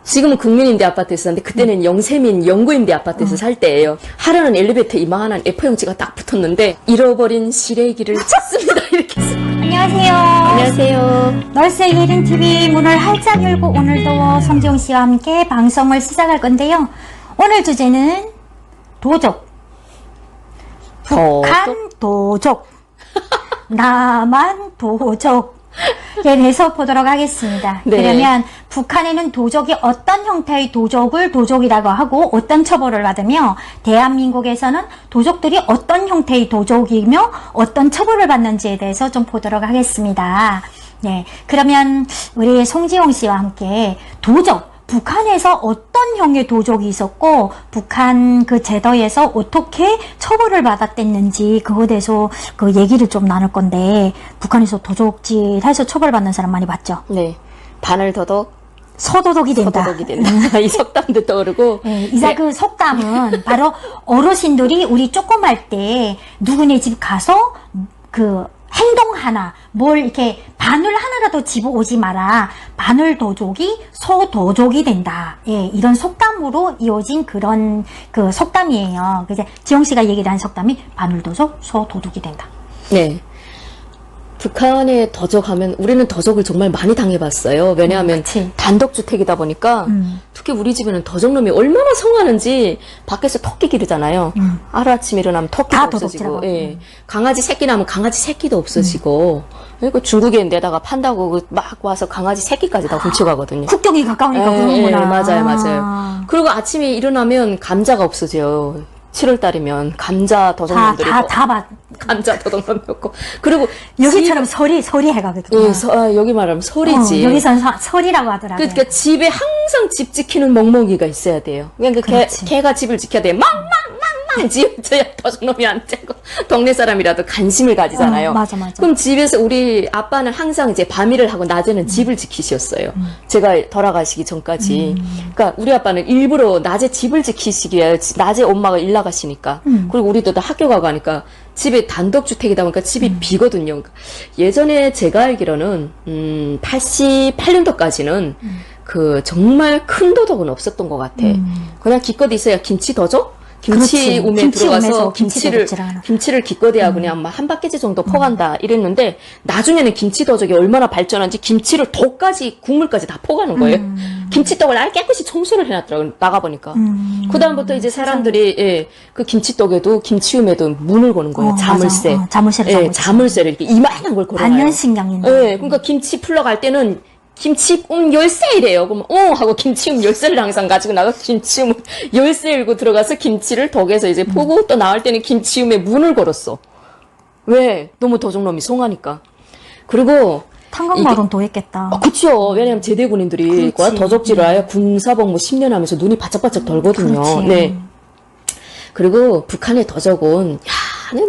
지금은 국민임대 아파트에서 사는데 그때는 영세민 영구임대 아파트에서 살 때예요. 하루는 엘리베이터 이만한 F형지가 딱 붙었는데 잃어버린 시래기를 찾습니다. 이렇게 해서. 안녕하세요. 안녕하세요. 널스의 예린TV 문을 활짝 열고 오늘도 성지용 씨와 함께 방송을 시작할 건데요. 오늘 주제는 도적. 북한 도적. 남한 도적. 에 대해서 보도록 하겠습니다. 네. 그러면 북한에는 도적이 어떤 형태의 도적을 도적이라고 하고 어떤 처벌을 받으며 대한민국에서는 도적들이 어떤 형태의 도적이며 어떤 처벌을 받는지에 대해서 좀 보도록 하겠습니다. 네, 그러면 우리 송지용 씨와 함께 도적, 북한에서 어떤 형의 도적이 있었고 북한 그 제도에서 어떻게 처벌을 받았댔는지 그거에 대해서 그 얘기를 좀 나눌 건데 북한에서 도적질 해서 처벌받는 사람 많이 봤죠? 네. 바늘 더덕 서도덕이 된다. 서도덕이 된다. 이 속담도 떠오르고. 네, 이제 그 속담은 바로 어르신들이 우리 조그말 때 누구네 집 가서 그 행동 하나, 뭘 이렇게 바늘 하나라도 집어오지 마라. 바늘 도적이 소도적이 된다. 예, 이런 속담으로 이어진 그런 그 속담이에요. 그래서 지영 씨가 얘기를 한 속담이 바늘 도적, 소도둑이 된다. 네. 북한에 더적하면 우리는 더적을 정말 많이 당해봤어요. 왜냐하면 그치. 단독주택이다 보니까 특히 우리 집에는 더적놈이 얼마나 성하는지 밖에서 토끼 기르잖아요. 하루아침에 일어나면 토끼도 다 없어지고 도둑질하고. 예. 강아지 새끼 나면 강아지 새끼도 없어지고 그리고 중국에 내다가 판다고 막 와서 강아지 새끼까지 다 훔쳐가거든요. 국경이 가까우니까 그런구나. 맞아요. 그리고 아침에 일어나면 감자가 없어져요. 7월달이면 감자 더덕놈들이 감자 더덕놈 없고 그리고 여기처럼 서리 해가거든요. 예, 여기 말하면 소리지. 여기선 서리라고 하더라고요. 그러니까 집에 항상 집 지키는 멍멍이가 있어야 돼요. 그러니까 개가 집을 지켜야 돼요. 망망망망 지어줘야 더덕놈이 안 째고 동네 사람이라도 관심을 가지잖아요. 맞아. 그럼 집에서 우리 아빠는 항상 이제 밤일을 하고 낮에는 집을 지키셨어요. 제가 돌아가시기 전까지. 그러니까 우리 아빠는 일부러 낮에 집을 지키시기 위해 낮에 엄마가 일 나가시니까 그리고 우리도 다 학교 가고 하니까 집에 단독주택이다 보니까 집이 비거든요. 예전에 제가 알기로는 88년도까지는 그 정말 큰 도덕은 없었던 것 같아. 그냥 기껏 있어야 김치 더적? 김치 우에 들어가서 김치를 기껏해야 그냥 막 한 바퀴지 정도 퍼간다 이랬는데 나중에는 김치 더적이 얼마나 발전한지 김치를 덕까지 국물까지 다 퍼가는 거예요. 김치떡을 아예 깨끗이 청소를 해놨더라고요. 나가보니까. 그 다음부터 이제 사람들이 예, 그 김치떡에도 김치움에도 문을 거는 거예요. 자물쇠. 자물쇠를 이렇게 이만한 걸 걸어놔요. 반년식량인데. 예, 그러니까 김치 풀러 갈 때는 김치움 열쇠이래요. 그럼 하고 김치움 열쇠를 항상 가지고 나가 김치움 열쇠 열고 들어가서 김치를 덕에서 이제 포고 또 나올 때는 김치움에 문을 걸었어. 왜? 너무 도적놈이 송하니까. 그리고 탄광마론 더 했겠다. 그쵸. 왜냐면 제대군인들이 더적질을 아예 군사복무 10년 하면서 눈이 바짝바짝 돌거든요. 그렇지. 네. 그리고 북한의 더적은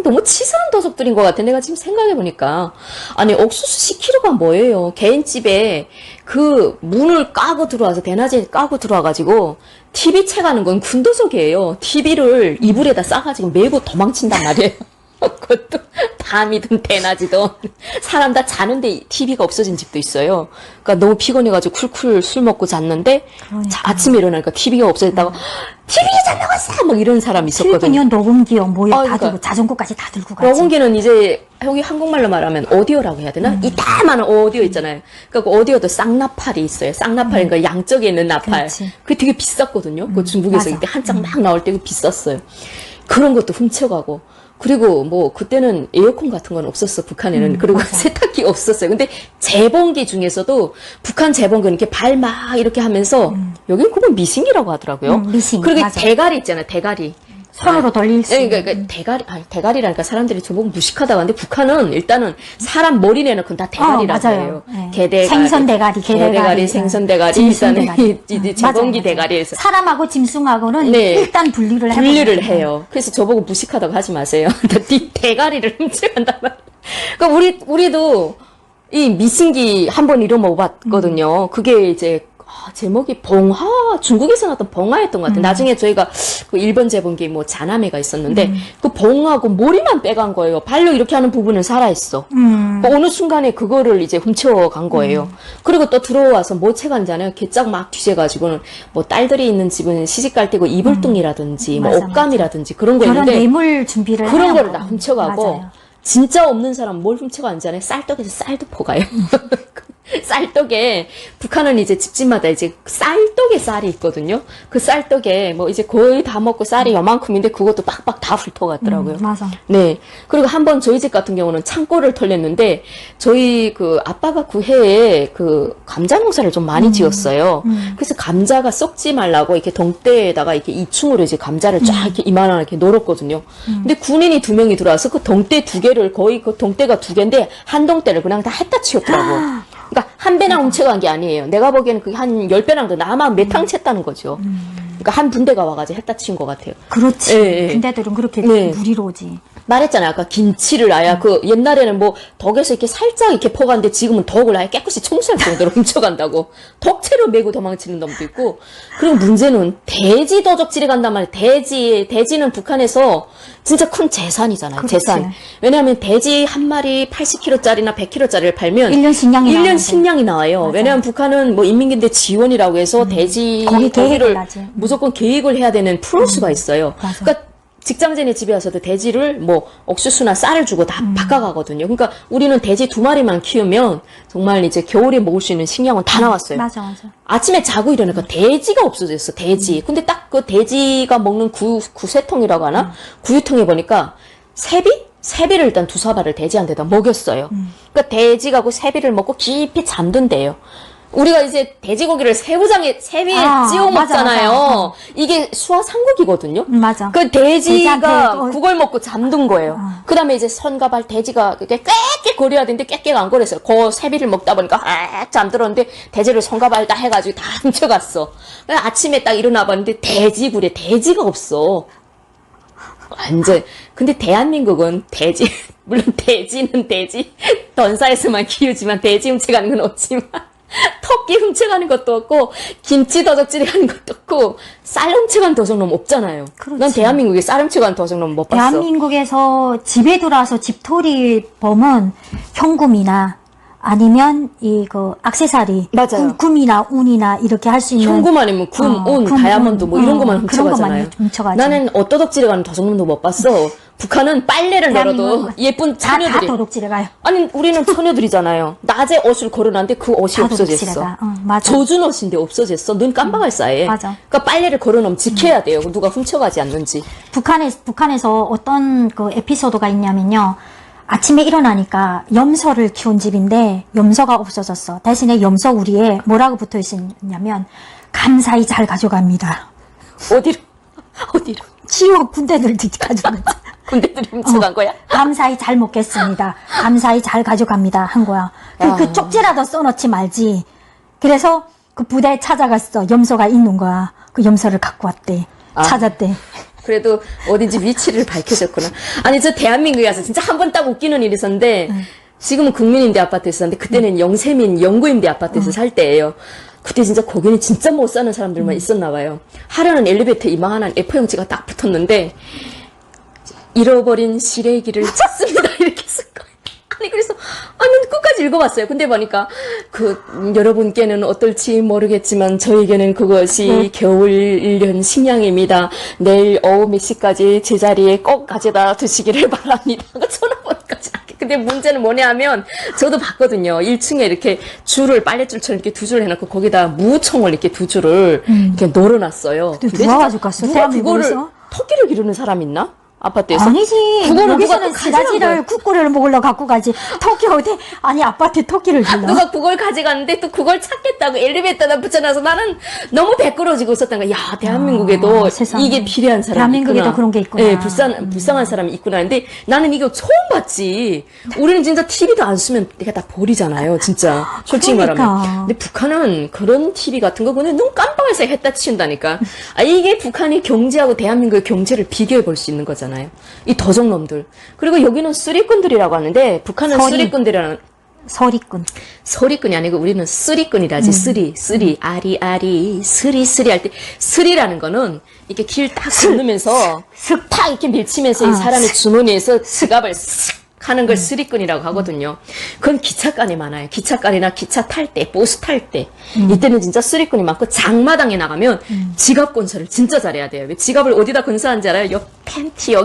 너무 치사한 더적들인 것 같아. 내가 지금 생각해보니까. 아니, 옥수수 10kg가 뭐예요? 개인집에 그 문을 까고 들어와서, 대낮에 까고 들어와가지고, TV 채가는 건 군더적이에요. TV를 이불에다 싸가지고 메고 도망친단 말이에요. 그것도 밤이든 대낮이든 사람 다 자는데 TV가 없어진 집도 있어요. 그러니까 너무 피곤해가지고 쿨쿨 술 먹고 잤는데 아침에 일어나니까 TV가 없어졌다고 TV 잘 나갔어! 막 이런 사람이 있었거든요. 필리핀이요, 녹음기요, 뭐요, 다 그러니까. 들고, 자전거까지 다 들고 가지. 녹음기는 이제 여기 한국말로 말하면 오디오라고 해야 되나? 이따만한 오디오 있잖아요. 그러니까 그 오디오도 쌍나팔이 있어요. 쌍나팔, 그러니까 양쪽에 있는 나팔. 그렇지. 그게 되게 비쌌거든요. 그 중국에서 맞아. 이때 한창 막 나올 때 비쌌어요. 그런 것도 훔쳐가고. 그리고 뭐 그때는 에어컨 같은 건 없었어, 북한에는. 그리고 세탁기 없었어요. 근데 재봉기 중에서도 북한 재봉기는 이렇게 발 막 이렇게 하면서 여기는 그건 미싱이라고 하더라고요. 미싱, 그리고 맞아. 대가리 있잖아요, 대가리. 손으로 돌릴 수 있는. 그러니까 대가리라니까 사람들이 저보고 무식하다고 하는데 북한은 일단은 사람 머리 내놓고 다 대가리라고 맞아요. 해요. 네. 개대가리, 생선 대가리, 개대가리, 생선 대가리, 짐승 일단은 대가리. 재봉기 맞아요. 대가리에서 사람하고 짐승하고는 네. 일단 분리를 해요. 그래서 저보고 무식하다고 하지 마세요. 네 대가리를 훔쳐간단 말이에요. 그러니까 우리도 이 미싱기 한번 잃어먹어봤거든요. 그게 이제 제목이 봉화, 중국에서 나왔던 봉화였던 것 같아요. 나중에 저희가 그 1번 재본 게 뭐 자남회가 있었는데, 그 봉하고 머리만 빼간 거예요. 발로 이렇게 하는 부분은 살아있어. 어느 순간에 그거를 이제 훔쳐간 거예요. 그리고 또 들어와서 뭐 채간잖아요. 개짝 막 뒤져가지고는 뭐 딸들이 있는 집은 시집갈 때고 이불뚱이라든지, 뭐 맞아, 옷감이라든지 그런 거 결혼 있는데, 뇌물 준비를 그런 해야 거를 하고. 다 훔쳐가고, 맞아요. 진짜 없는 사람 뭘 훔쳐가는지 알아요? 쌀떡에서 쌀도 포가요. 쌀떡에, 북한은 이제 집집마다 이제 쌀떡에 쌀이 있거든요. 그 쌀떡에 뭐 이제 거의 다 먹고 쌀이 요만큼인데 그것도 빡빡 다 훑어갔더라고요. 맞아. 네. 그리고 한 번 저희 집 같은 경우는 창고를 털렸는데, 저희 그 아빠가 그 해에 그 감자 농사를 좀 많이 지었어요. 그래서 감자가 썩지 말라고 이렇게 동대에다가 이렇게 2층으로 이제 감자를 쫙 이렇게 이만한 이렇게 놀았거든요. 근데 군인이 2명이 들어와서 그 동대 2개를 거의 그 동대가 2개인데 한 동대를 그냥 다 했다 치웠더라고. 그러니까 한 배낭 훔쳐간 게 아니에요. 내가 보기에는 그게 한 10배낭 더 나만 몇탕 챘다는 거죠. 그러니까 한 분대가 와가지고 했다 친 것 같아요. 그렇지. 예, 예. 군대들은 그렇게 네. 무리로 오지. 말했잖아요. 아까 김치를 아야 그 옛날에는 뭐 덕에서 이렇게 살짝 이렇게 퍼갔는데 지금은 덕을 아예 깨끗이 청소할 정도로 훔쳐간다고. 덕채로 메고 도망치는 놈도 있고. 그리고 문제는 돼지 도적질에 간단 말이에요. 돼지는 북한에서 진짜 큰 재산이잖아요. 그렇지. 재산. 왜냐하면 돼지 한 마리 80kg짜리나 100kg짜리를 팔면 1년 식량이 1년 나오는데. 식량이 나와요. 맞아. 왜냐하면 북한은 뭐 인민군대 지원이라고 해서 돼지 거기 계획을 고기를 하지. 무조건 계획을 해야 되는 프로수가 있어요. 맞아. 그러니까 직장전에 집에 와서도 돼지를 뭐 옥수수나 쌀을 주고 다 바꿔가거든요. 그러니까 우리는 돼지 2마리만 키우면 정말 이제 겨울에 먹을 수 있는 식량은 다 나왔어요. 맞아. 아침에 자고 일어나니까 돼지가 없어졌어, 돼지. 근데 딱 그 돼지가 먹는 구세통이라고 하나? 구유통에 보니까 세비를 일단 2사발을 돼지한테다 먹였어요. 그러니까 돼지가 그 세비를 먹고 깊이 잠든대요. 우리가 이제 돼지고기를 세비에 찍어 맞아, 먹잖아요. 맞아. 이게 수화상국이거든요. 맞아. 그 돼지가 돼지한테 그걸 먹고 잠든 거예요. 그 다음에 이제 선과 발 돼지가 이렇게 꽥꽥 거려야 되는데 꽥꽥 안 거렸어요. 그 세비를 먹다 보니까 잠들었는데 돼지를 손과 발 다 해가지고 다 훔쳐갔어. 그래서 아침에 딱 일어나 봤는데 돼지굴에 돼지가 없어. 완전. 근데 대한민국은 물론 돼지는 돼지, 던사에서만 키우지만 돼지 훔쳐가는 건 없지만, 토끼 훔쳐가는 것도 없고, 김치 도적질이 가는 것도 없고, 쌀 훔쳐가는 도적놈 없잖아요. 그렇지. 난 대한민국에 쌀 훔쳐가는 도적놈 못 봤어. 대한민국에서 집에 들어와서 집토리 범은 현금이나 아니면 그 액세서리, 맞아요. 금이나 운이나 이렇게 할 수 있는 현금 아니면 금, 운, 다이아몬드 뭐 이런 것만 그런 훔쳐가잖아요. 것만 훔쳐가지. 나는 도적질에 가는 도적놈도 못 봤어. 북한은 빨래를 널어도 대한민국은 예쁜 다 처녀들이. 도둑질해 가요. 아니 우리는 처녀들이잖아요. 낮에 옷을 걸어놨는데 그 옷이 다 없어졌어. 도둑질해 가. 맞아. 젖은 옷인데 없어졌어. 눈 깜박할 사이에. 맞아. 그러니까 빨래를 걸어놓으면 지켜야 돼요. 누가 훔쳐가지 않는지. 북한에서 어떤 그 에피소드가 있냐면요. 아침에 일어나니까 염소를 키운 집인데 염소가 없어졌어. 대신에 염소 우리에 뭐라고 붙어 있었냐면 감사히 잘 가져갑니다. 어디로? 지옥 군대들이 가져갔지. 군대들이 훔쳐간 거야? 감사히 잘 먹겠습니다. 감사히 잘 가져갑니다. 한 거야. 그 쪽지라도 써놓지 말지. 그래서 그 부대에 찾아갔어. 염소가 있는 거야. 그 염소를 갖고 왔대. 찾았대. 그래도 어딘지 위치를 밝혀줬구나. 아니 저 대한민국에 와서 진짜 한 번 딱 웃기는 일이 있었는데 지금은 국민임대 아파트에 있었는데 그때는 영세민 영구임대 아파트에서 살 때예요. 그때 진짜 거기는 진짜 못 사는 사람들만 있었나 봐요. 하루는 엘리베이터 이만한 F 형지가 딱 붙었는데 잃어버린 시래기를 찾습니다. 이렇게 쓴 거예요. 아니 그래서 끝까지 읽어봤어요. 근데 보니까 여러분께는 어떨지 모르겠지만 저에게는 그것이 겨울 1년 식량입니다. 내일 오후 몇 시까지 제자리에 꼭 가져다 두시기를 바랍니다. 전화번호까지. 근데 문제는 뭐냐 하면 저도 봤거든요. 1층에 이렇게 줄을 빨랫줄처럼 이렇게 2줄 해놓고 거기다 무총을 이렇게 2줄을 이렇게 놀아놨어요. 근데 누가 가져갔어? 누가 대한민국에서? 그거를 토끼를 기르는 사람 있나? 아파트에서? 아니지. 그거를 여기서는 누가 가져간 시라지를 거야. 국고를 먹으러 갖고 가지. 토끼 어디? 아니 아파트에 토끼를 길러? 누가 그걸 가져갔는데 또 그걸 찾겠다고 엘리베이터에다 붙여놔서 나는 너무 배꾸러지고 있었던 거야. 야, 대한민국에도 세상에. 이게 필요한 사람이 대한민국에도 있구나. 그런 게 있구나. 네, 불쌍한 사람이 있구나. 근데 나는 이거 처음 봤지. 우리는 진짜 TV도 안 쓰면 내가 다 버리잖아요. 진짜. 솔직히 그러니까. 말하면. 근데 북한은 그런 TV 같은 거 그냥 눈 깜빡해서 했다 치운다니까. 이게 북한이 경제하고 대한민국의 경제를 비교해 볼 수 있는 거잖아요. 이 도적놈들. 그리고 여기는 쓰리꾼들이라고 하는데 북한은 서리. 쓰리꾼들이라는 서리꾼. 소리꾼이 아니고 우리는 쓰리꾼이라지. 쓰리 아리 쓰리 할 때 쓰리라는 거는 이렇게 길 딱 건너면서 탁 이렇게 밀치면서 이 사람의 주머니에서 지갑을 쓱 하는 걸 쓰리꾼이라고 하거든요. 그건 기차간에 많아요. 기차간이나 기차 탈 때, 버스 탈 때. 이때는 진짜 쓰리꾼이 많고 장마당에 나가면 지갑 건설을 진짜 잘해야 돼요. 왜 지갑을 어디다 건설하는지 알아요? 옆 팬티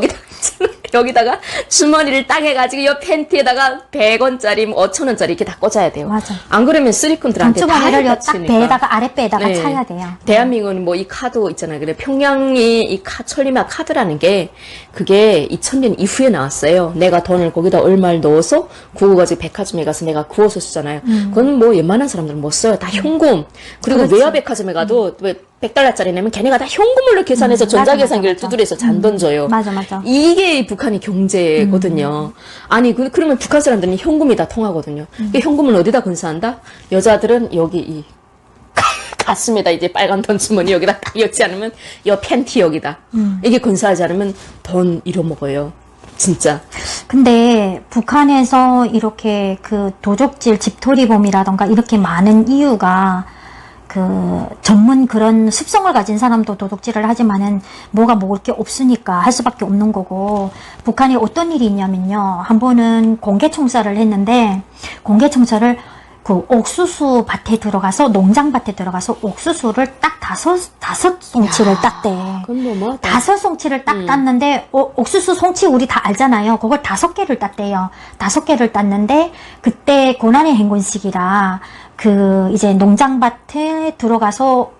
여기다가 주머니를 딱 해가지고 옆 팬티에다가 100원짜리, 5,000원짜리 이렇게 다 꽂아야 돼요. 맞아. 안 그러면 쓰리꾼들한테 다 돈주머니를 딱 해다치니까. 배에다가 아랫배에다가 네. 차야 돼요. 대한민국은 뭐 이 카드 있잖아요. 그래 평양이 이 천리마 카드라는 게 그게 2000년 이후에 나왔어요. 내가 돈을 거기다 얼마를 넣어서 구워가지고 백화점에 가서 내가 구워서 쓰잖아요. 그건 뭐 웬만한 사람들은 못 써요. 다 현금. 그리고 그렇지. 외화 백화점에 가도 왜 100달러짜리 내면 걔네가 다 현금으로 계산해서 전자계산기를 맞아. 두드려서 잔 던져요. 맞아. 이게 북한의 경제거든요. 아니 그러면 북한 사람들은 현금이 다 통하거든요. 그 현금을 어디다 건사한다? 여자들은 여기 이 가슴에다 이제 빨간 돈 주머니 여기다 딱 엮지 않으면 여 팬티 여기다. 이게 건사하지 않으면 돈 잃어먹어요. 진짜. 근데 북한에서 이렇게 그 도적질 집토리범이라던가 이렇게 많은 이유가 그 전문 그런 습성을 가진 사람도 도둑질을 하지만은 뭐가 먹을 게 없으니까 할 수밖에 없는 거고, 북한에 어떤 일이 있냐면요. 한 번은 공개 청사를 했는데 공개 청사를 그 옥수수 밭에 들어가서 농장밭에 들어가서 옥수수를 딱 다섯 송치를 땄대. 그건 너무하다. 5송치를 딱 땄는데 옥수수 송치 우리 다 알잖아요. 그걸 5개를 땄대요. 5개를 땄는데 그때 고난의 행군식이라 그 이제 농장밭에 들어가서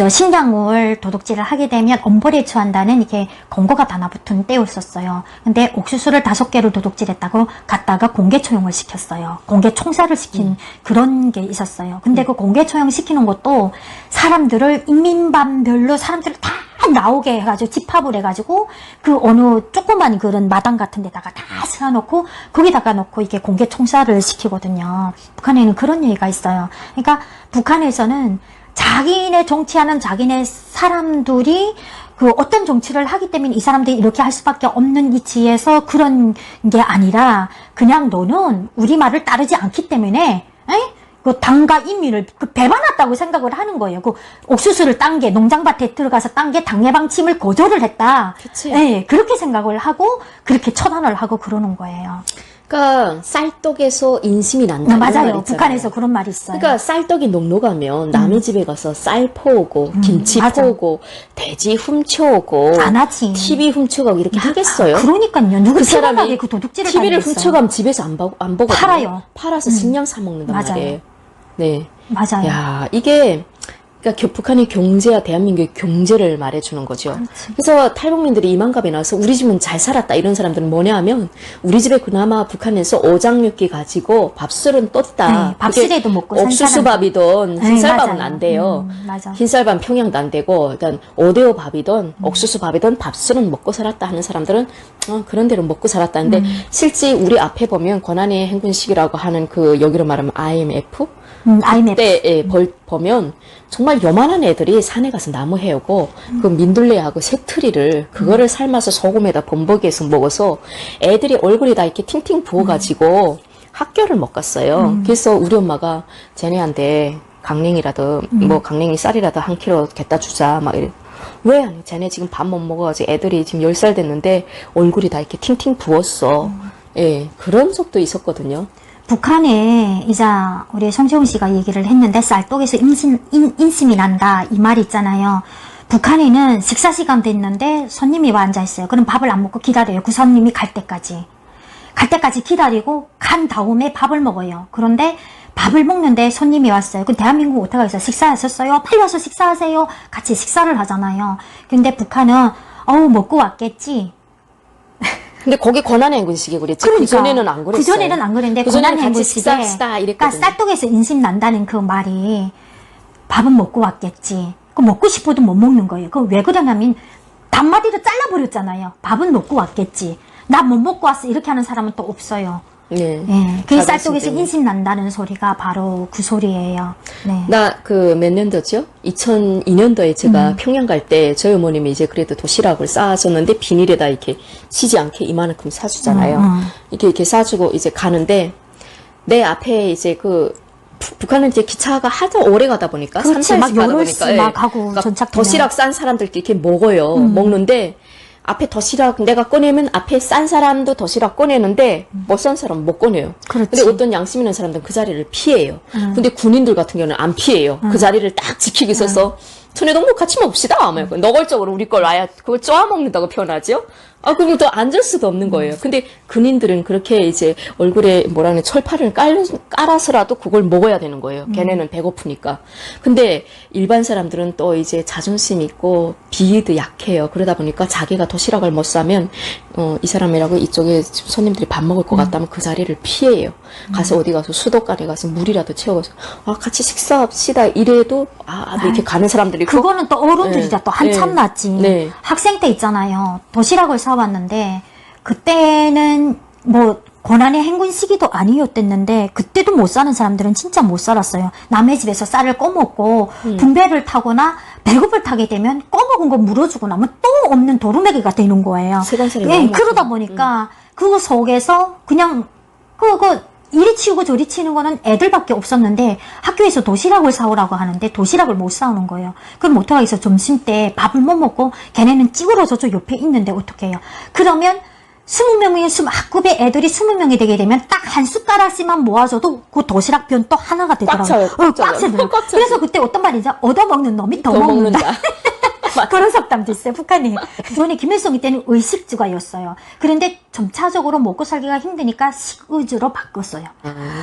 식량을 도둑질을 하게 되면 엄벌에 처한다는 이렇게 권고가 달라붙은 때였었어요. 근데 옥수수를 5개를 도둑질했다고 갔다가 공개 처형을 시켰어요. 공개 총살을 시킨 그런 게 있었어요. 근데 그 공개 처형 시키는 것도 사람들을 인민반별로 사람들을 다 나오게 해가지고 집합을 해가지고 그 어느 조그만 그런 마당 같은 데다가 다 세워놓고 거기다가 놓고 이게 공개 총살을 시키거든요. 북한에는 그런 얘기가 있어요. 그러니까 북한에서는 자기네 정치하는 자기네 사람들이 그 어떤 정치를 하기 때문에 이 사람들이 이렇게 할 수밖에 없는 위치에서 그런 게 아니라 그냥 너는 우리 말을 따르지 않기 때문에 그 당과 인민을 그 배반했다고 생각을 하는 거예요. 그 옥수수를 딴 게 농장밭에 들어가서 딴 게 당해방 침을 거절을 했다. 그치. 네, 그렇게 생각을 하고 그렇게 처단을 하고 그러는 거예요. 그러니까 쌀떡에서 인심이 난다. 맞아요. 북한에서 그런 말이 있어요. 그러니까 쌀떡이 녹록하면 남의 집에 가서 쌀 퍼오고 김치 맞아. 퍼오고 돼지 훔쳐오고 안 하지. TV 훔쳐가고 이렇게 하겠어요? 그러니까요. 누구 그 사람이 사람이 그 도둑질을 TV를 다니겠어요. 훔쳐가면 집에서 안 보거든요. 팔아요. 팔아서 식량 사 먹는단 맞아요. 말이에요. 네. 맞아요. 야, 이게 그러니까 북한의 경제와 대한민국의 경제를 말해주는 거죠. 그래서 탈북민들이 이만갑에 나와서 우리 집은 잘 살았다 이런 사람들은 뭐냐 하면 우리 집에 그나마 북한에서 오장 몇 개 가지고 밥술은 떴다. 네, 밥술에도 먹고 산 옥수수밥이든 네, 흰쌀밥은 맞아요. 안 돼요. 맞아. 흰쌀밥 평양도 안 되고 일단 오데오 밥이든 옥수수밥이든 밥술은 먹고 살았다 하는 사람들은 그런 대로 먹고 살았다는데 실제 우리 앞에 보면 권한의 행군식이라고 하는 그 여기로 말하면 IMF IMF. 그때 보면 정말 요만한 애들이 산에 가서 나무 헤우고 그 민들레하고 새트리를 그거를 삶아서 소금에다 범벅에서 먹어서 애들이 얼굴이 다 이렇게 팅팅 부어가지고 학교를 못 갔어요. 그래서 우리 엄마가 쟤네한테 강냉이라도 뭐 강냉이 쌀이라도 한 킬로 갖다 주자 막 이래. 왜? 아니, 쟤네 지금 밥 못 먹어가지고 애들이 지금 10살 됐는데 얼굴이 다 이렇게 팅팅 부었어. 예, 그런 적도 있었거든요. 북한에 이제 우리 성재훈 씨가 얘기를 했는데 쌀떡에서 인심이 난다 이 말 있잖아요. 북한에는 식사 시간 됐는데 손님이 와 앉아 있어요. 그럼 밥을 안 먹고 기다려요. 그 손님이 갈 때까지 기다리고 간 다음에 밥을 먹어요. 그런데 밥을 먹는데 손님이 왔어요. 그 대한민국 어떻게 해서 식사하셨어요? 빨리 와서 식사하세요. 같이 식사를 하잖아요. 근데 북한은 먹고 왔겠지. 근데 거기 권한의 행군식이 그랬지. 그러니까, 그전에는 안 그랬어요. 그전에는 안 그랬는데 그전에는 권한의 같이 행군식에 식사합시다 이랬거든요. 그러니까 쌀떡에서 인심 난다는 그 말이 밥은 먹고 왔겠지. 그 먹고 싶어도 못 먹는 거예요. 그 왜 그러냐면 단마디로 잘라버렸잖아요. 밥은 먹고 왔겠지. 나 못 먹고 왔어. 이렇게 하는 사람은 또 없어요. 네. 예. 그 자존심 쌀떡에서 때문에. 인심 난다는 소리가 바로 그 소리예요. 네. 나 그 몇 년도죠? 2002년도에 제가 평양 갈 때 저희 어머님이 이제 그래도 도시락을 싸줬는데 비닐에다 이렇게 치지 않게 이만큼 사주잖아요. 이렇게 싸주고 이제 가는데 내 앞에 이제 북한은 이제 기차가 하도 오래 가다 보니까, 그렇지, 3, 막 4일씩 가다 여럿이 보니까, 예. 막 가고 그러니까 전착 도시락 싼 사람들끼리 이렇게 먹어요. 먹는데, 앞에 도시락 내가 꺼내면 앞에 싼 사람도 도시락 꺼내는데, 못 싼 사람은 못 꺼내요. 그렇지. 근데 어떤 양심 있는 사람들은 그 자리를 피해요. 근데 군인들 같은 경우는 안 피해요. 그 자리를 딱 지키고 있어서, 천혜동무 같이 먹읍시다. 하면 노골적으로 우리 걸 아예 그걸 쪼아먹는다고 표현하죠. 그럼 더 앉을 수도 없는 거예요. 근데 군인들은 그렇게 이제 얼굴에 뭐라는 철판을 깔아서라도 그걸 먹어야 되는 거예요. 걔네는 배고프니까. 근데 일반 사람들은 또 이제 자존심 있고 비위도 약해요. 그러다 보니까 자기가 도시락을 못 싸면 이 사람이라고 이쪽에 손님들이 밥 먹을 것 같다면 그 자리를 피해요. 가서 어디 가서 수도관에 가서 물이라도 채워서 같이 식사합시다 이래도 이렇게 가는 사람들이 있고. 그거는 또 어른들이자 네. 또 한참 네. 낫지. 네. 학생 때 있잖아요. 도시락을 사왔는데 그때는 뭐 고난의 행군 시기도 아니었댔는데 그때도 못 사는 사람들은 진짜 못 살았어요. 남의 집에서 쌀을 꺼먹고 분배를 타거나 배급을 타게 되면 꺼먹은 거 물어주고 나면 또 없는 도루묵이가 되는 거예요. 세간살이 예, 너무 그러다 많죠. 보니까 그 속에서 그냥 이리 치우고 저리 치는 거는 애들밖에 없었는데 학교에서 도시락을 사오라고 하는데 도시락을 못 사오는 거예요. 그럼 어떡하겠어. 점심 때 밥을 못 먹고 걔네는 찌그러져 저 옆에 있는데 어떡해요. 그러면 20명이 학급의 애들이 20명이 되게 되면 딱 한 숟가락씩만 모아줘도 그 도시락변 또 하나가 되더라고요. 차요, 꽉 차요. 꽉 차더라고요. 꽉 차죠. 그래서 그때 어떤 말이죠? 얻어먹는 놈이 더 먹는다. 그런 속담도 있어요, 북한이. 그전에 김일성이 때는 의식주가였어요. 그런데 점차적으로 먹고 살기가 힘드니까 식의주로 바꿨어요.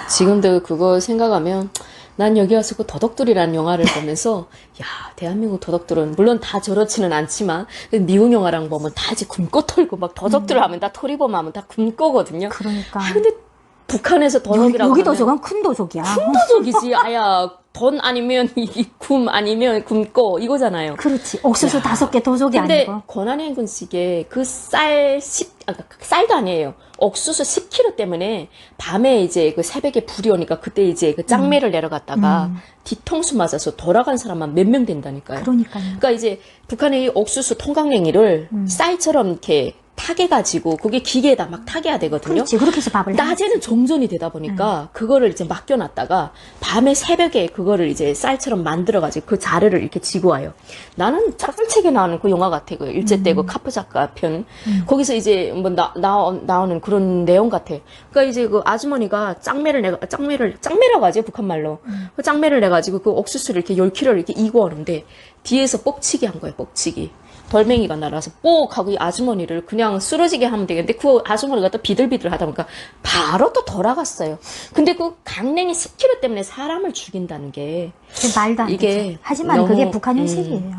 지금도 그거 생각하면 난 여기 와서 그 도덕들이라는 영화를 보면서 야, 대한민국 도덕들은 물론 다 저렇지는 않지만 미국 영화랑 보면 다 이제 굶고 털고 막 도덕들 하면 다 토리범 하면 다 굶고거든요. 그러니까. 근데 북한에서 도덕이라고 여기 하면 도적은 큰 도적이야. 큰 도적이지. 아야, 돈 아니면 굶 아니면 굶고 이거잖아요. 그렇지. 옥수수 5개 도적이 근데 아니고. 권한의 행군식에 그 쌀도 아니에요. 옥수수 10kg 때문에 밤에 이제 그 새벽에 불이 오니까 그때 이제 그 짱매를 내려갔다가 뒤통수 맞아서 돌아간 사람만 몇 명 된다니까요. 그러니까요. 그러니까 이제 북한의 이 옥수수 통강냉이를 쌀처럼 이렇게 타개가지고 그게 기계에다 막 타개야 되거든요. 그렇지. 그렇게 해서 밥을 낮에는 정전이 되다 보니까 그거를 이제 맡겨놨다가 밤에 새벽에 그거를 이제 쌀처럼 만들어가지고 그 자르를 이렇게 지고 와요. 나는 짤책에 나오는 그 영화 같아. 그 일제 때 그 카프 작가 편. 거기서 이제 뭐 나오는 그런 내용 같아. 그러니까 이제 그 아주머니가 짱매라고 하지 북한 말로. 그 짱매를 내가지고 그 옥수수를 이렇게 10kg를 이렇게 이고 오는데 뒤에서 뻑치기 한 거예요. 뻑치기. 돌멩이가 날아서 뽁 하고 이 아주머니를 그냥 쓰러지게 하면 되겠는데 그 아주머니가 또 비들비들 하다 보니까 바로 또 돌아갔어요. 근데 그 강냉이 10kg 때문에 사람을 죽인다는 게 말도 안 이게 되죠. 하지만 너무, 그게 북한 현실이에요.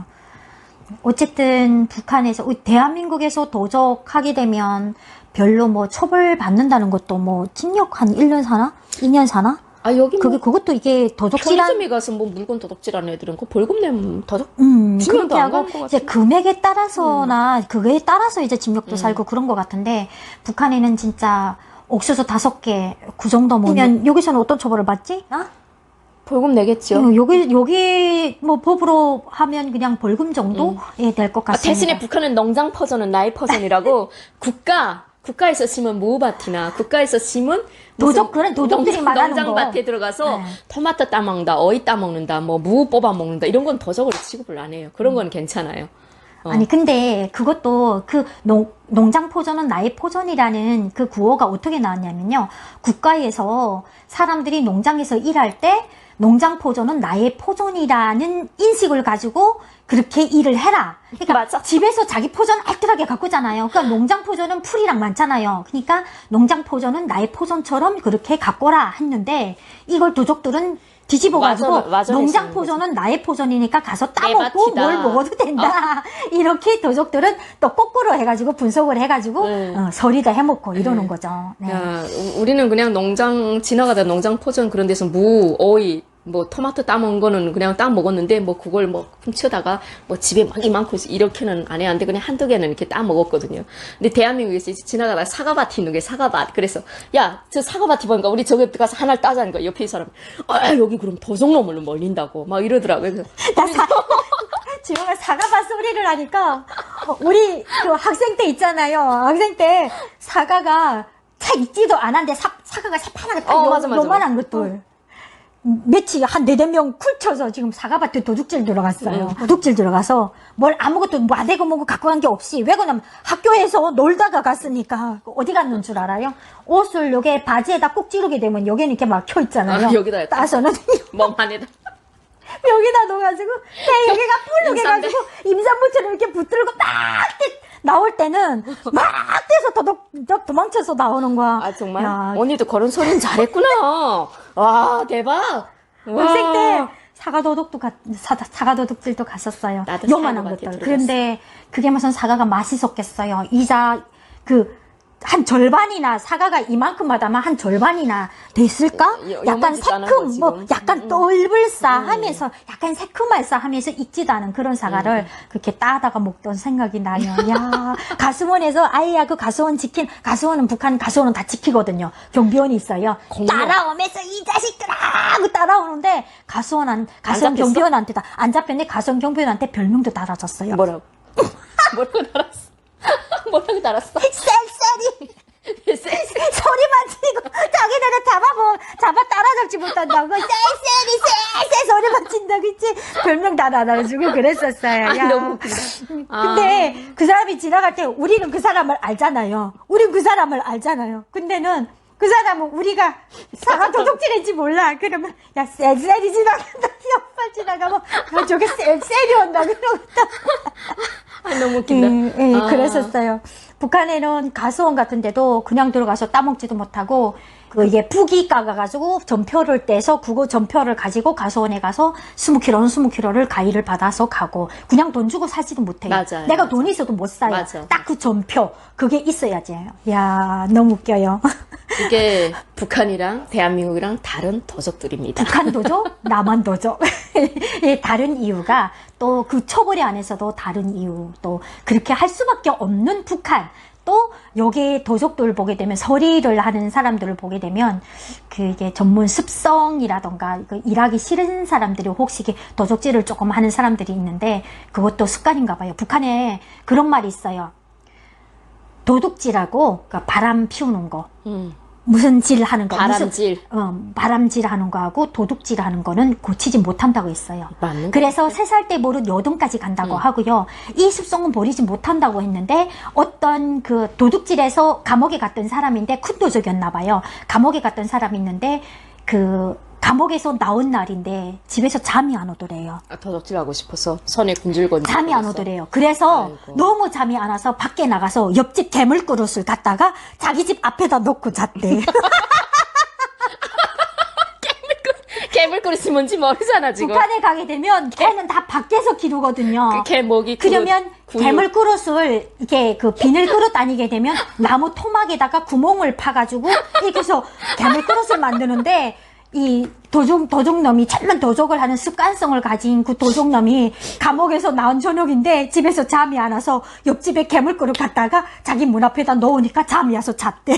어쨌든 북한에서 대한민국에서 도적하게 되면 별로 뭐 처벌받는다는 것도 뭐 징역 한 1년 사나? 2년 사나? 여기 뭐 그것도 이게 도적질한 편의점에 가서 뭐 물건 도둑질하는 애들은 그 벌금 내면 도둑 그렇게 징역도 안 하고 가는 것 이제 같아요. 금액에 따라서나 그거에 따라서 이제 징역도 살고 그런 것 같은데 북한에는 진짜 옥수수 5개 그 정도면 여기서는 어떤 처벌을 받지? 벌금 내겠죠. 여기 뭐 법으로 하면 그냥 벌금 정도에 될 것 같습니다. 대신에 북한은 농장 퍼전은 나의 퍼전이라고 국가에서 심은 무밭이나 국가에서 심은 그런 도적들이 말하는 거. 농장밭에 들어가서 네. 토마토 따먹는다, 어이 따먹는다, 뭐 무 뽑아먹는다 이런 건 도적으로 취급을 안 해요. 그런 건 괜찮아요. 아니 근데 그것도 그 농장 포전은 나의 포전이라는 그 구호가 어떻게 나왔냐면요. 국가에서 사람들이 농장에서 일할 때 농장 포전은 나의 포전이라는 인식을 가지고 그렇게 일을 해라. 그러니까 맞아. 집에서 자기 포전 알뜰하게 가꾸잖아요. 그러니까 농장 포전은 풀이랑 많잖아요. 그러니까 농장 포전은 나의 포전처럼 그렇게 가꿔라 했는데 이걸 도적들은 뒤집어가지고 농장 포전은 나의 포전이니까 가서 따먹고 밭이다. 뭘 먹어도 된다. 이렇게 도적들은 또 거꾸로 해가지고 분석을 해가지고 서리다 해먹고 이러는 거죠. 네. 야, 우리는 그냥 지나가다 농장 포전 그런 데서 무, 어이, 뭐 토마토 따먹은 거는 그냥 따 먹었는데 뭐 그걸 뭐 훔쳐다가 뭐 집에 막 이만큼 이렇게는 안 해야 하는데 그냥 한두 개는 이렇게 따 먹었거든요. 근데 대한민국에서 지나가다 사과밭이 있는 게 사과밭. 그래서 야, 저 사과밭이 보니까 우리 저기 가서 하나를 따자는 거야. 옆에 이 사람. 여기 그럼 도적놈을 멀린다고 막 이러더라고요. 그래서 지금 사과밭 소리를 하니까 우리 그 학생 때 있잖아요. 학생 때 사과가 차 익지도 않았는데 싹 사과가 새파랗게 맞아. 요만한 것들. 며칠 한 4-5명 쿨쳐서 지금 사과밭에 도둑질 들어갔어요. 도둑질 들어가서 뭘 아무것도 뭐 안 되고 뭐고 갖고 간 게 없이 왜 그러냐면 학교에서 놀다가 갔으니까 어디 갔는 줄 알아요? 옷을 요게 바지에다 꼭 찌르게 되면 여기는 이렇게 막혀 있잖아요. 여기다 했다. 따서는 멍 안에다. 여기다 놓아가지고 여기가 풀룩해가지고 임산부처럼 이렇게 붙들고 딱 나올 때는 막 뛰어서 도망쳐서 나오는 거야. 아, 정말? 야, 언니도 그런 소리는 잘했구나. 와, 대박. 학생 때 사과 도둑질도 갔었어요. 나도 요만한 사과밭에 것들. 들어갔어. 그런데 그게 무슨 사과가 맛있었겠어요. 한 절반이나 사과가 이만큼마다만 한 절반이나 됐을까? 약간 요만하지 않은 새콤, 거, 뭐 지금. 약간 똘불싸 하면서 약간 새콤할싸 하면서 익지도 않은 그런 사과를 그렇게 따다가 먹던 생각이 나요. 야, 가수원에서 아이야 그 가수원 가수원은 북한 가수원은 다 지키거든요. 경비원이 있어요. 따라오면서 이 자식들아 하고 따라오는데 가수원 잡혔어? 경비원한테 안 잡혔는데 가수원 경비원한테 별명도 달아줬어요. 뭐라고? 뭐라고 달았어? 뭐라고 달았어? 쌀쌀이 소리만 지르고 자기네를 잡아 따라잡지 못한다고 쌀쌀이 소리만 친다 그치 별명 다 알아주고 그랬었어요. 아, 야. 너무 웃긴다. 근데 그 사람이 지나갈 때 우리는 그 사람을 알잖아요. 근데는 그 사람은 우리가 사과 도둑질인지 몰라. 그러면 야 쌀쌀이 지나간다. 옆발 지나가면 저게 쌀쌀이 온다 그러고 아, 너무 웃긴다. 그랬었어요. 북한에는 가수원 같은 데도 그냥 들어가서 따먹지도 못하고 이게 북이 까가가지고 전표를 떼서 그거 전표를 가지고 가수원에 가서 20kg는 20kg를 가위를 받아서 가고 그냥 돈 주고 사지도 못해요. 맞아요. 내가 돈이 있어도 못 사요. 맞아. 딱 그 전표 그게 있어야지. 야 너무 웃겨요. 이게 북한이랑 대한민국이랑 다른 도적들입니다. 북한 도적, 남한 도적. 예, 다른 이유가 또 그 처벌에 안에서도 다른 이유, 또 그렇게 할 수밖에 없는 북한. 또 여기 도적들을 보게 되면 서리를 하는 사람들을 보게 되면 그게 전문 습성이라던가 일하기 싫은 사람들이 혹시 도적질을 조금 하는 사람들이 있는데 그것도 습관인가 봐요. 북한에 그런 말이 있어요. 도둑질하고 그러니까 바람 피우는 거. 무슨 질 하는 거. 바람질. 바람질 하는 거하고 도둑질 하는 거는 고치지 못한다고 했어요. 맞는 그래서 3살 때 모른 여동까지 간다고 하고요. 이 습성은 버리지 못한다고 했는데 어떤 그 도둑질에서 감옥에 갔던 사람인데 큰 도적이었나 봐요. 감옥에 갔던 사람이 있는데 그 감옥에서 나온 날인데 집에서 잠이 안 오더래요. 도둑질하고 싶어서 손에 군질건질. 잠이 안 오더래요. 그래서 아이고. 너무 잠이 안 와서 밖에 나가서 옆집 개물 그릇을 갖다가 자기 집 앞에다 놓고 잤대. 개물그릇이 뭔지 모르잖아 지금. 북한에 가게 되면 개는 다 밖에서 기르거든요. 개 목이 그러면 구유. 개물 그릇을 이렇게 그 비늘 그릇 아니게 되면 나무 토막에다가 구멍을 파가지고 이렇게 해서 개물 그릇을 만드는데 이 도둑놈이 천만 도적을 하는 습관성을 가진 그 도둑놈이 감옥에서 나온 저녁인데 집에서 잠이 안 와서 옆집에 개물그릇 갖다가 자기 문 앞에다 놓으니까 잠이 와서 잤대.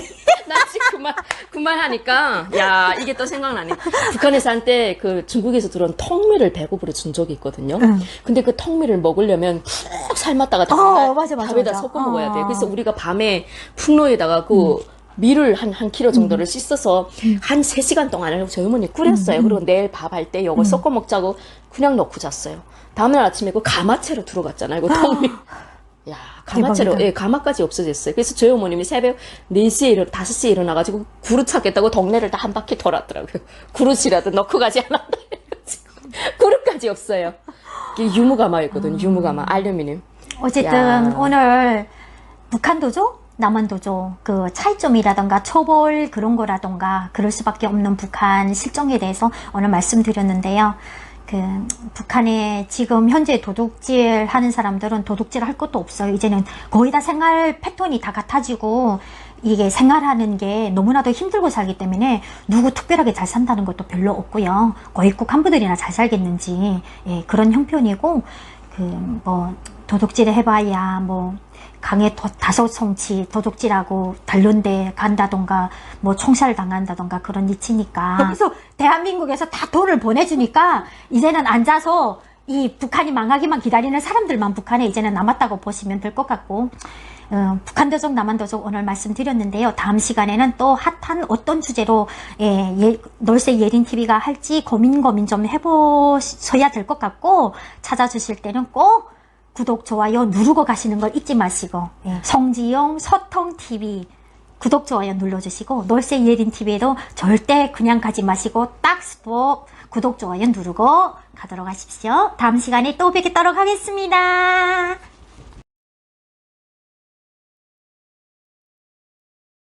나 지금 그만 하니까 야 이게 또 생각나네. 북한에서 한때 그 중국에서 들어온 턱미를 배고프게 준 적이 있거든요. 근데 그 턱미를 먹으려면 푹 삶았다가 맞아. 밥에다 섞어 먹어야 돼. 그래서 우리가 밤에 풍로에다가 그 밀을 한 킬로 정도를 씻어서 한 3시간 동안을 저희 어머니 끓였어요. 그리고 내일 밥 할 때 이걸 섞어 먹자고 그냥 넣고 잤어요. 다음날 아침에 그 가마채로 들어갔잖아요. 그 턱미. 야, 가마채로, 대박이다. 예, 가마까지 없어졌어요. 그래서 저희 어머님이 새벽 4시에 5시에 일어나가지고 그릇 찾겠다고 동네를 다 한 바퀴 돌았더라고요. 그릇이라도 넣고 가지 않았나. 그릇까지 없어요. 이게 유무가마였거든요. 유무가마, 알루미늄. 어쨌든 야. 오늘 북한 도적, 남한 도적 그 차이점이라던가 처벌 그런 거라던가 그럴 수밖에 없는 북한 실정에 대해서 오늘 말씀드렸는데요. 그 북한에 지금 현재 도둑질 하는 사람들은 도둑질 할 것도 없어요. 이제는 거의 다 생활 패턴이 다 같아지고 이게 생활하는 게 너무나도 힘들고 살기 때문에 누구 특별하게 잘 산다는 것도 별로 없고요. 고위급 간부들이나 잘 살겠는지 그런 형편이고 그 뭐 도둑질 해봐야 뭐 강에 5성치 도둑질하고 단련대 간다던가 뭐 총살 당한다던가 그런 위치니까 그래서 대한민국에서 다 돈을 보내주니까 이제는 앉아서 이 북한이 망하기만 기다리는 사람들만 북한에 이제는 남았다고 보시면 될 것 같고 북한 도적, 남한 도적 오늘 말씀드렸는데요. 다음 시간에는 또 핫한 어떤 주제로 놀새 예린TV가 할지 고민 좀 해보셔야 될 것 같고, 찾아주실 때는 꼭 구독, 좋아요 누르고 가시는 걸 잊지 마시고, 성지용 소통TV 구독, 좋아요 눌러주시고, 놀새 예린TV에도 절대 그냥 가지 마시고 딱 스톱 구독, 좋아요 누르고 가도록 하십시오. 다음 시간에 또 뵙도록 하겠습니다.